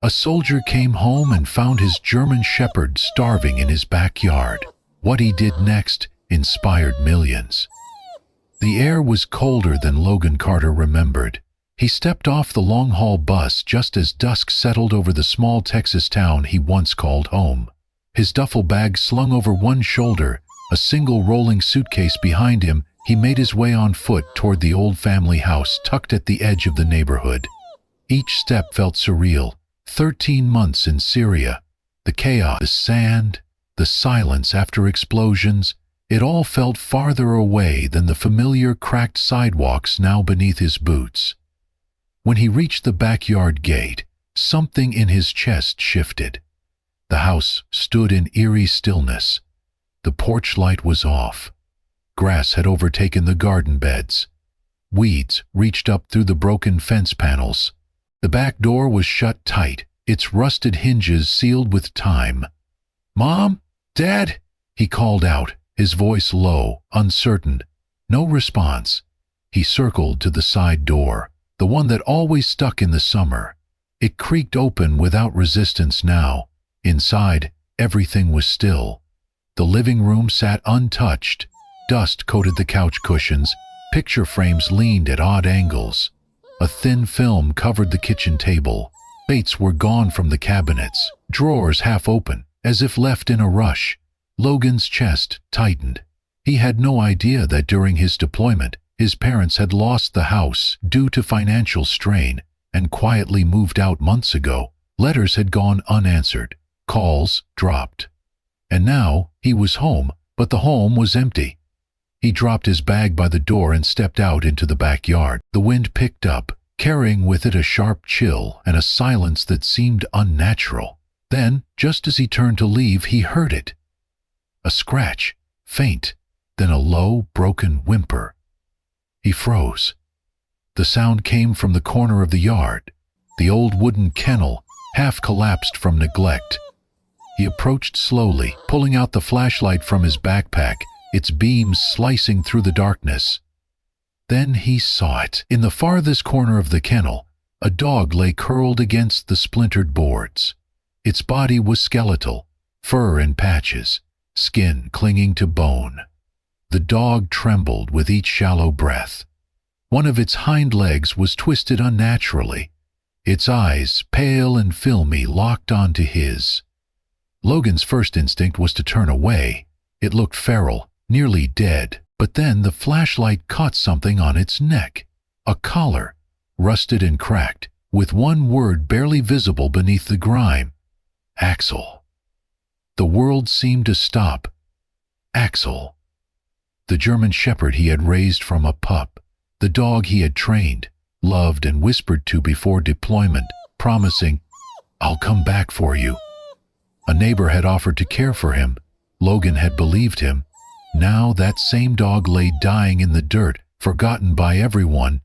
A soldier came home and found his German shepherd starving in his backyard. What he did next inspired millions. The air was colder than Logan Carter remembered. He stepped off the long-haul bus just as dusk settled over the small Texas town he once called home. His duffel bag slung over one shoulder, a single rolling suitcase behind him, he made his way on foot toward the old family house tucked at the edge of the neighborhood. Each step felt surreal. 13 months in Syria. The chaos, the sand, the silence after explosions, it all felt farther away than the familiar cracked sidewalks now beneath his boots. When he reached the backyard gate, something in his chest shifted. The house stood in eerie stillness. The porch light was off. Grass had overtaken the garden beds. Weeds reached up through the broken fence panels. The back door was shut tight, its rusted hinges sealed with time. "Mom? Dad?" he called out, his voice low, uncertain. No response. He circled to the side door, the one that always stuck in the summer. It creaked open without resistance now. Inside, everything was still. The living room sat untouched. Dust coated the couch cushions. Picture frames leaned at odd angles. A thin film covered the kitchen table. Plates were gone from the cabinets, drawers half open, as if left in a rush. Logan's chest tightened. He had no idea that during his deployment, his parents had lost the house due to financial strain and quietly moved out months ago. Letters had gone unanswered. Calls dropped. And now he was home, but the home was empty. He dropped his bag by the door and stepped out into the backyard. The wind picked up, carrying with it a sharp chill and a silence that seemed unnatural. Then, just as he turned to leave, he heard it. A scratch, faint, then a low, broken whimper. He froze. The sound came from the corner of the yard, the old wooden kennel, half collapsed from neglect. He approached slowly, pulling out the flashlight from his backpack, its beams slicing through the darkness. Then he saw it. In the farthest corner of the kennel, a dog lay curled against the splintered boards. Its body was skeletal, fur in patches, skin clinging to bone. The dog trembled with each shallow breath. One of its hind legs was twisted unnaturally. Its eyes, pale and filmy, locked onto his. Logan's first instinct was to turn away. It looked feral, nearly dead. But then the flashlight caught something on its neck. A collar, rusted and cracked, with one word barely visible beneath the grime. Axel. The world seemed to stop. Axel. The German shepherd he had raised from a pup. The dog he had trained, loved and whispered to before deployment, promising, "I'll come back for you." A neighbor had offered to care for him. Logan had believed him. Now that same dog lay dying in the dirt, forgotten by everyone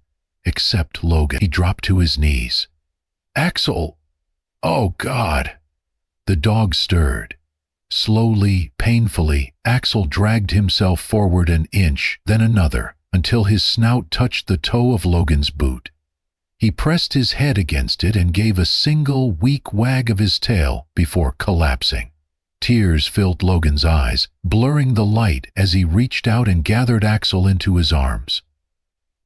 except Logan. He dropped to his knees. "Axel! Oh, God!" The dog stirred. Slowly, painfully, Axel dragged himself forward an inch, then another, until his snout touched the toe of Logan's boot. He pressed his head against it and gave a single, weak wag of his tail before collapsing. Tears filled Logan's eyes, blurring the light as he reached out and gathered Axel into his arms.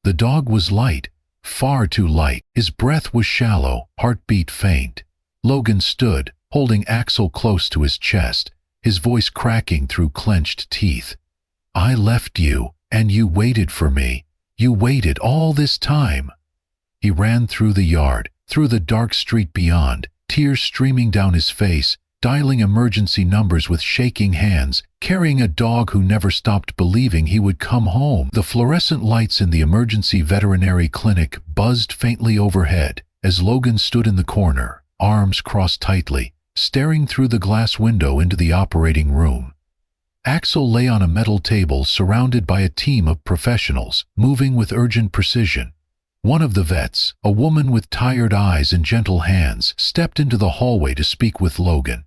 The dog was light, far too light. His breath was shallow, heartbeat faint. Logan stood, holding Axel close to his chest, his voice cracking through clenched teeth. "I left you, and you waited for me. You waited all this time." He ran through the yard, through the dark street beyond, tears streaming down his face, dialing emergency numbers with shaking hands, carrying a dog who never stopped believing he would come home. The fluorescent lights in the emergency veterinary clinic buzzed faintly overhead as Logan stood in the corner, arms crossed tightly, staring through the glass window into the operating room. Axel lay on a metal table surrounded by a team of professionals, moving with urgent precision. One of the vets, a woman with tired eyes and gentle hands, stepped into the hallway to speak with Logan.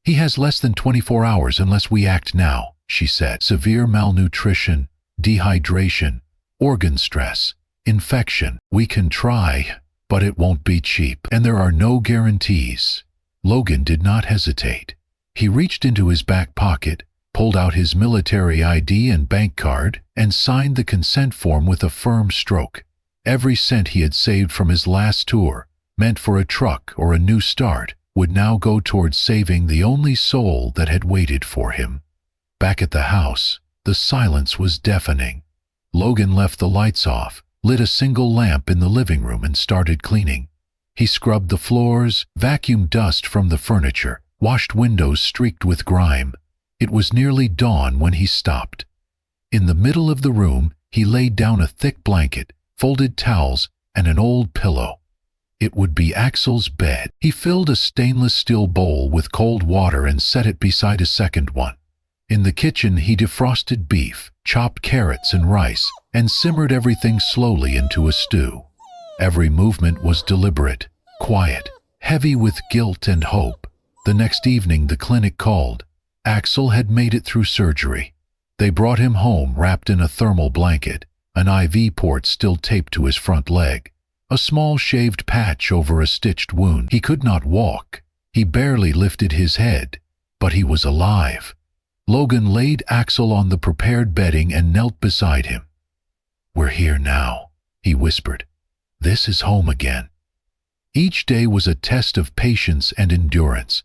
"He has less than 24 hours unless we act now," she said. "Severe malnutrition, dehydration, organ stress, infection. We can try, but it won't be cheap, and there are no guarantees. Logan did not hesitate. He reached into his back pocket, pulled out his military ID and bank card, and signed the consent form with a firm stroke. Every cent he had saved from his last tour, meant for a truck or a new start, would now go towards saving the only soul that had waited for him. Back at the house, the silence was deafening. Logan left the lights off, lit a single lamp in the living room, and started cleaning. He scrubbed the floors, vacuumed dust from the furniture, washed windows streaked with grime. It was nearly dawn when he stopped. In the middle of the room, he laid down a thick blanket, folded towels, and an old pillow. It would be Axel's bed. He filled a stainless steel bowl with cold water and set it beside a second one. In the kitchen, he defrosted beef, chopped carrots and rice, and simmered everything slowly into a stew. Every movement was deliberate, quiet, heavy with guilt and hope. The next evening, the clinic called. Axel had made it through surgery. They brought him home wrapped in a thermal blanket, an IV port still taped to his front leg, a small shaved patch over a stitched wound. He could not walk. He barely lifted his head, but he was alive. Logan laid Axel on the prepared bedding and knelt beside him. "We're here now," he whispered. "This is home again." Each day was a test of patience and endurance.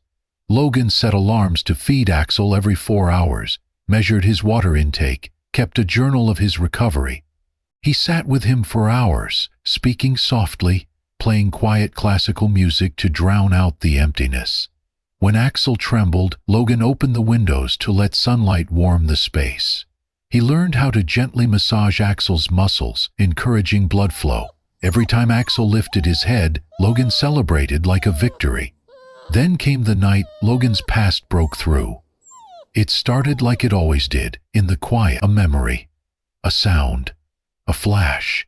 Logan set alarms to feed Axel every 4 hours, measured his water intake, kept a journal of his recovery. He sat with him for hours, speaking softly, playing quiet classical music to drown out the emptiness. When Axel trembled, Logan opened the windows to let sunlight warm the space. He learned how to gently massage Axel's muscles, encouraging blood flow. Every time Axel lifted his head, Logan celebrated like a victory. Then came the night Logan's past broke through. It started like it always did, in the quiet. A memory, a sound, a flash.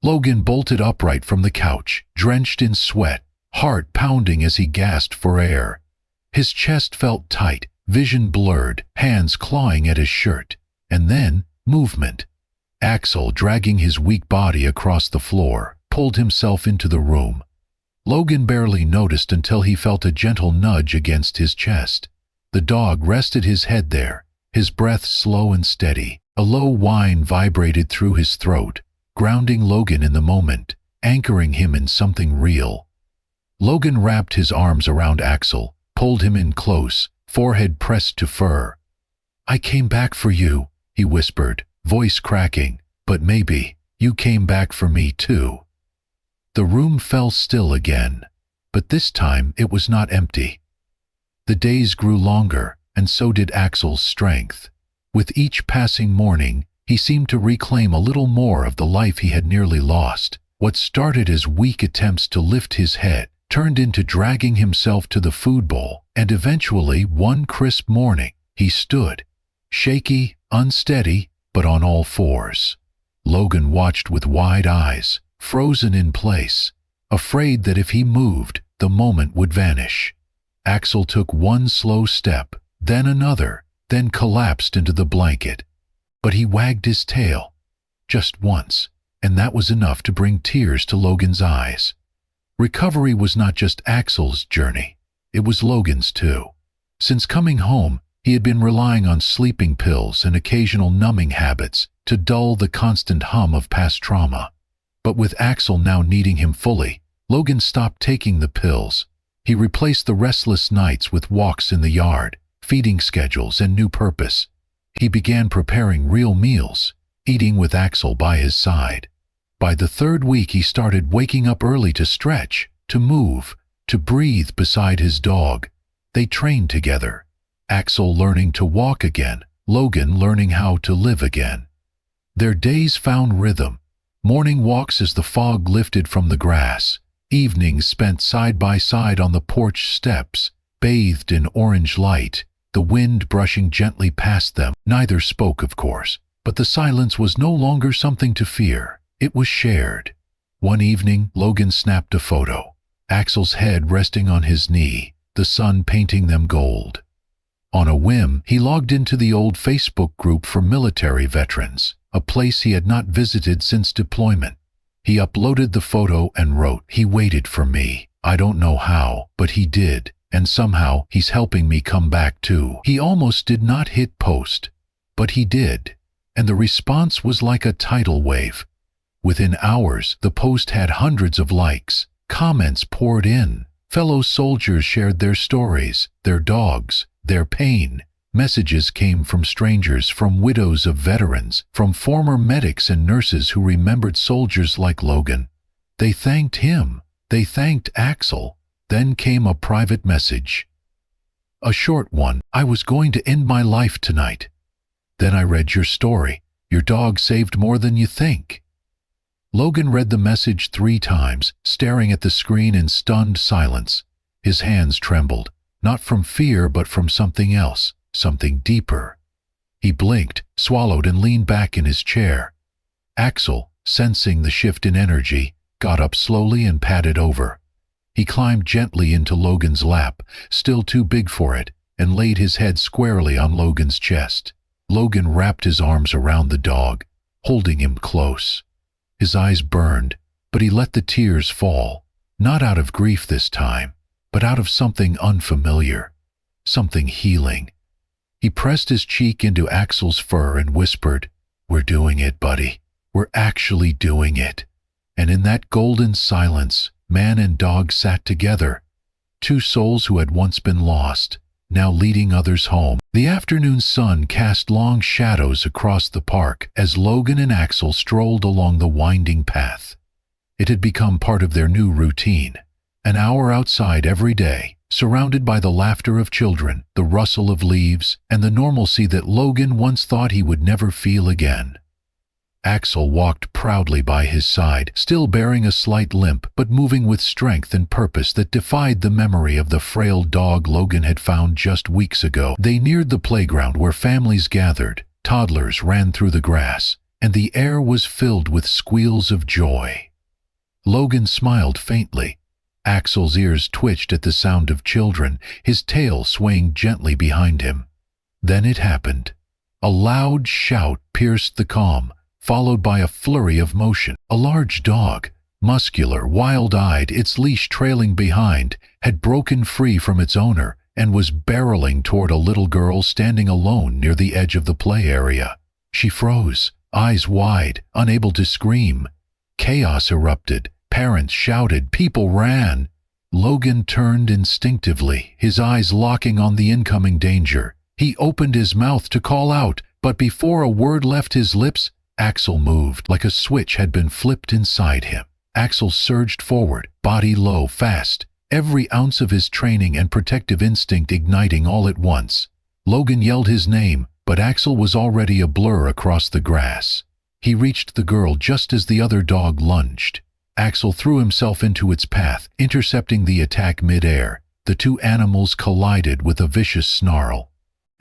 Logan bolted upright from the couch, drenched in sweat, heart pounding as he gasped for air. His chest felt tight, vision blurred, hands clawing at his shirt. And then, movement. Axel, dragging his weak body across the floor, pulled himself into the room. Logan barely noticed until he felt a gentle nudge against his chest. The dog rested his head there, his breath slow and steady. A low whine vibrated through his throat, grounding Logan in the moment, anchoring him in something real. Logan wrapped his arms around Axel, pulled him in close, forehead pressed to fur. "I came back for you," he whispered, voice cracking, "but maybe you came back for me too." The room fell still again, but this time it was not empty. The days grew longer, and so did Axel's strength. With each passing morning, he seemed to reclaim a little more of the life he had nearly lost. What started as weak attempts to lift his head turned into dragging himself to the food bowl, and eventually, one crisp morning, he stood, shaky, unsteady, but on all fours. Logan watched with wide eyes, frozen in place, afraid that if he moved, the moment would vanish. Axel took one slow step, then another, then collapsed into the blanket. But he wagged his tail, just once, and that was enough to bring tears to Logan's eyes. Recovery was not just Axel's journey, it was Logan's too. Since coming home, he had been relying on sleeping pills and occasional numbing habits to dull the constant hum of past trauma. But with Axel now needing him fully, Logan stopped taking the pills. He replaced the restless nights with walks in the yard, feeding schedules, and new purpose. He began preparing real meals, eating with Axel by his side. By the 3rd week, he started waking up early to stretch, to move, to breathe beside his dog. They trained together, Axel learning to walk again, Logan learning how to live again. Their days found rhythm. Morning walks as the fog lifted from the grass, evenings spent side by side on the porch steps, bathed in orange light, the wind brushing gently past them. Neither spoke, of course, but the silence was no longer something to fear. It was shared. One evening, Logan snapped a photo, Axel's head resting on his knee, the sun painting them gold. On a whim, he logged into the old Facebook group for military veterans, a place he had not visited since deployment. He uploaded the photo and wrote, "He waited for me. I don't know how, but he did. And somehow he's helping me come back too." He almost did not hit post, but he did. And the response was like a tidal wave. Within hours, the post had hundreds of likes. Comments poured in. Fellow soldiers shared their stories, their dogs, their pain. Messages came from strangers, from widows of veterans, from former medics and nurses who remembered soldiers like Logan. They thanked him. They thanked Axel. Then came a private message. A short one. "I was going to end my life tonight. Then I read your story. Your dog saved more than you think." Logan read the message 3 times, staring at the screen in stunned silence. His hands trembled, not from fear but from something else, something deeper. He blinked, swallowed, and leaned back in his chair. Axel, sensing the shift in energy, got up slowly and padded over. He climbed gently into Logan's lap, still too big for it, and laid his head squarely on Logan's chest. Logan wrapped his arms around the dog, holding him close. His eyes burned, but he let the tears fall, not out of grief this time, but out of something unfamiliar, something healing. He pressed his cheek into Axel's fur and whispered, "We're doing it, buddy. We're actually doing it." And in that golden silence, man and dog sat together, 2 souls who had once been lost, now leading others home. The afternoon sun cast long shadows across the park as Logan and Axel strolled along the winding path. It had become part of their new routine. An hour outside every day, surrounded by the laughter of children, the rustle of leaves, and the normalcy that Logan once thought he would never feel again. Axel walked proudly by his side, still bearing a slight limp, but moving with strength and purpose that defied the memory of the frail dog Logan had found just weeks ago. They neared the playground where families gathered, toddlers ran through the grass, and the air was filled with squeals of joy. Logan smiled faintly. Axel's ears twitched at the sound of children, his tail swaying gently behind him. Then it happened. A loud shout pierced the calm, followed by a flurry of motion. A large dog, muscular, wild-eyed, its leash trailing behind, had broken free from its owner and was barreling toward a little girl standing alone near the edge of the play area. She froze, eyes wide, unable to scream. Chaos erupted. Parents shouted. People ran. Logan turned instinctively, his eyes locking on the incoming danger. He opened his mouth to call out, but before a word left his lips, Axel moved, like a switch had been flipped inside him. Axel surged forward, body low, fast, every ounce of his training and protective instinct igniting all at once. Logan yelled his name, but Axel was already a blur across the grass. He reached the girl just as the other dog lunged. Axel threw himself into its path, intercepting the attack mid-air. The 2 animals collided with a vicious snarl.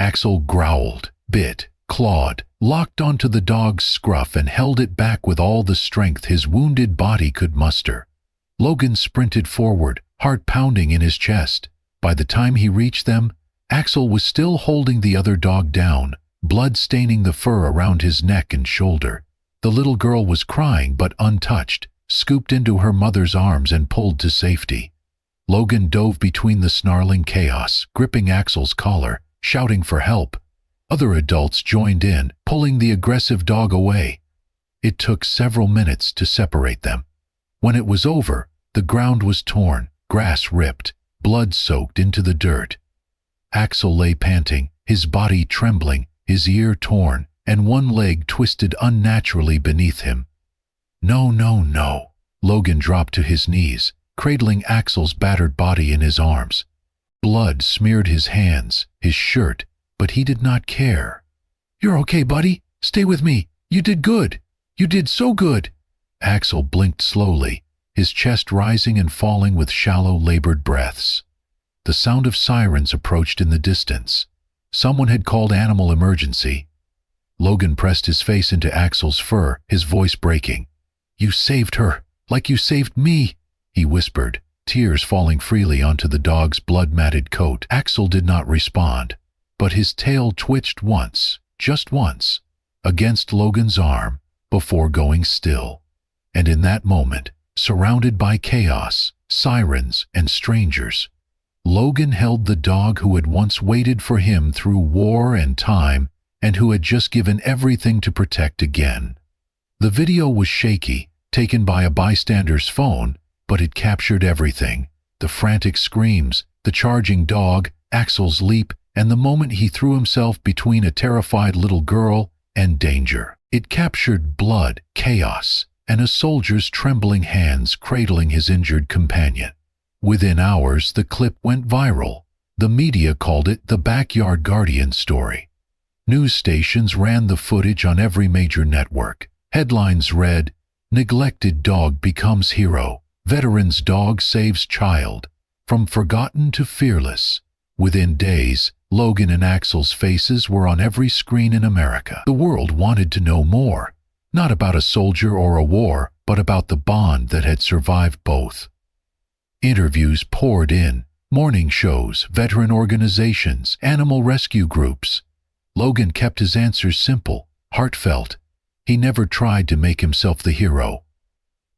Axel growled, bit, clawed, locked onto the dog's scruff and held it back with all the strength his wounded body could muster. Logan sprinted forward, heart pounding in his chest. By the time he reached them, Axel was still holding the other dog down, blood staining the fur around his neck and shoulder. The little girl was crying but untouched, scooped into her mother's arms and pulled to safety. Logan dove between the snarling chaos, gripping Axel's collar, shouting for help. Other adults joined in, pulling the aggressive dog away. It took several minutes to separate them. When it was over, the ground was torn, grass ripped, blood soaked into the dirt. Axel lay panting, his body trembling, his ear torn, and one leg twisted unnaturally beneath him. "No, no, no." Logan dropped to his knees, cradling Axel's battered body in his arms. Blood smeared his hands, his shirt, but he did not care. "You're okay, buddy. Stay with me. You did good. You did so good." Axel blinked slowly, his chest rising and falling with shallow, labored breaths. The sound of sirens approached in the distance. Someone had called animal emergency. Logan pressed his face into Axel's fur, his voice breaking. "You saved her, like you saved me," he whispered, tears falling freely onto the dog's blood-matted coat. Axel did not respond, but his tail twitched once, just once, against Logan's arm before going still. And in that moment, surrounded by chaos, sirens, and strangers, Logan held the dog who had once waited for him through war and time and who had just given everything to protect again. The video was shaky, taken by a bystander's phone, but it captured everything: the frantic screams, the charging dog, Axel's leap, and the moment he threw himself between a terrified little girl and danger. It captured blood, chaos, and a soldier's trembling hands cradling his injured companion. Within hours, the clip went viral. The media called it the Backyard Guardian story. News stations ran the footage on every major network. Headlines read, "Neglected dog becomes hero. Veteran's dog saves child. From forgotten to fearless." Within days, Logan and Axel's faces were on every screen in America. The world wanted to know more, not about a soldier or a war, but about the bond that had survived both. Interviews poured in, morning shows, veteran organizations, animal rescue groups. Logan kept his answers simple, heartfelt. He never tried to make himself the hero.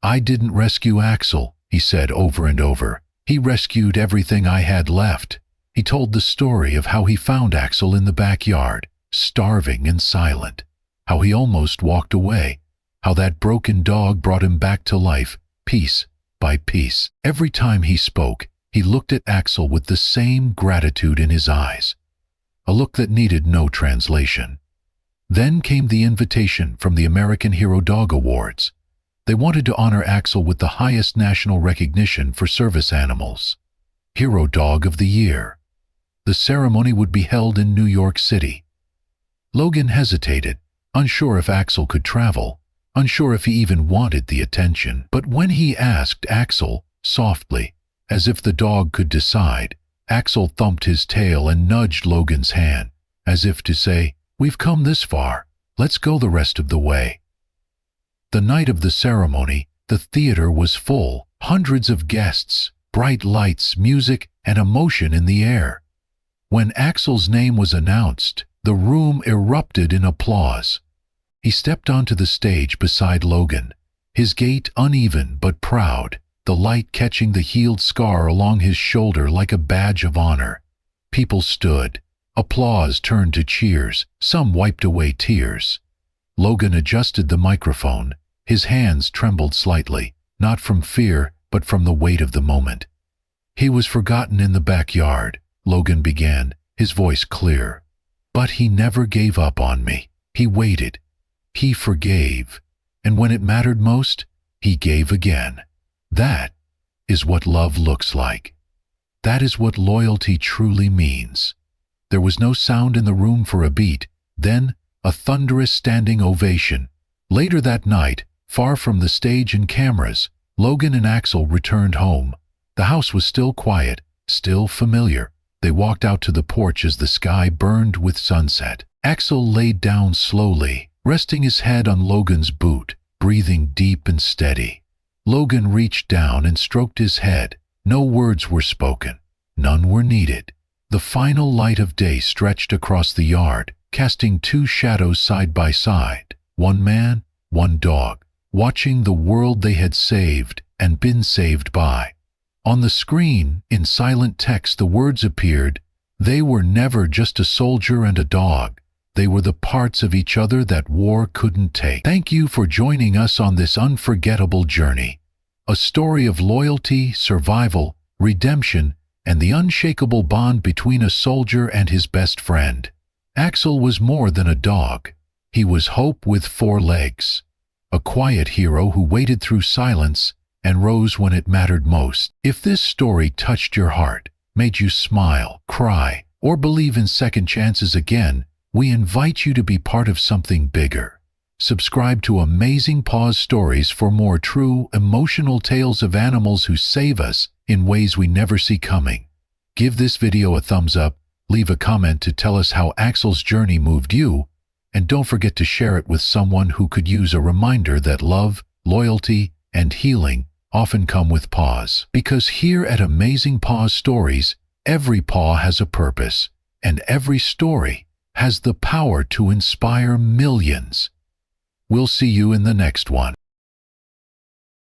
"I didn't rescue Axel," he said over and over. "He rescued everything I had left." He told the story of how he found Axel in the backyard, starving and silent, how he almost walked away, how that broken dog brought him back to life, piece by piece. Every time he spoke, he looked at Axel with the same gratitude in his eyes, a look that needed no translation. Then came the invitation from the American Hero Dog Awards. They wanted to honor Axel with the highest national recognition for service animals, Hero Dog of the Year. The ceremony would be held in New York City. Logan hesitated, unsure if Axel could travel, unsure if he even wanted the attention. But when he asked Axel, softly, as if the dog could decide, Axel thumped his tail and nudged Logan's hand, as if to say, "We've come this far, let's go the rest of the way." The night of the ceremony, the theater was full, hundreds of guests, bright lights, music, and emotion in the air. When Axel's name was announced, the room erupted in applause. He stepped onto the stage beside Logan, his gait uneven but proud, the light catching the healed scar along his shoulder like a badge of honor. People stood. Applause turned to cheers. Some wiped away tears. Logan adjusted the microphone. His hands trembled slightly, not from fear, but from the weight of the moment. "He was forgotten in the backyard," Logan began, his voice clear. "But he never gave up on me. He waited. He forgave. And when it mattered most, he gave again. That is what love looks like. That is what loyalty truly means." There was no sound in the room for a beat, then a thunderous standing ovation. Later that night, far from the stage and cameras, Logan and Axel returned home. The house was still quiet, still familiar. They walked out to the porch as the sky burned with sunset. Axel laid down slowly, resting his head on Logan's boot, breathing deep and steady. Logan reached down and stroked his head. No words were spoken. None were needed. The final light of day stretched across the yard, casting two shadows side by side, one man, one dog, watching the world they had saved and been saved by. On the screen, in silent text, the words appeared, "They were never just a soldier and a dog. They were the parts of each other that war couldn't take." Thank you for joining us on this unforgettable journey. A story of loyalty, survival, redemption, and the unshakable bond between a soldier and his best friend. Axel was more than a dog. He was hope with four legs. A quiet hero who waited through silence and rose when it mattered most. If this story touched your heart, made you smile, cry, or believe in second chances again, we invite you to be part of something bigger. Subscribe to Amazing Paws Stories for more true, emotional tales of animals who save us in ways we never see coming. Give this video a thumbs up, leave a comment to tell us how Axel's journey moved you, and don't forget to share it with someone who could use a reminder that love, loyalty, and healing often come with paws. Because here at Amazing Paws Stories, every paw has a purpose, and every story has the power to inspire millions. We'll see you in the next one.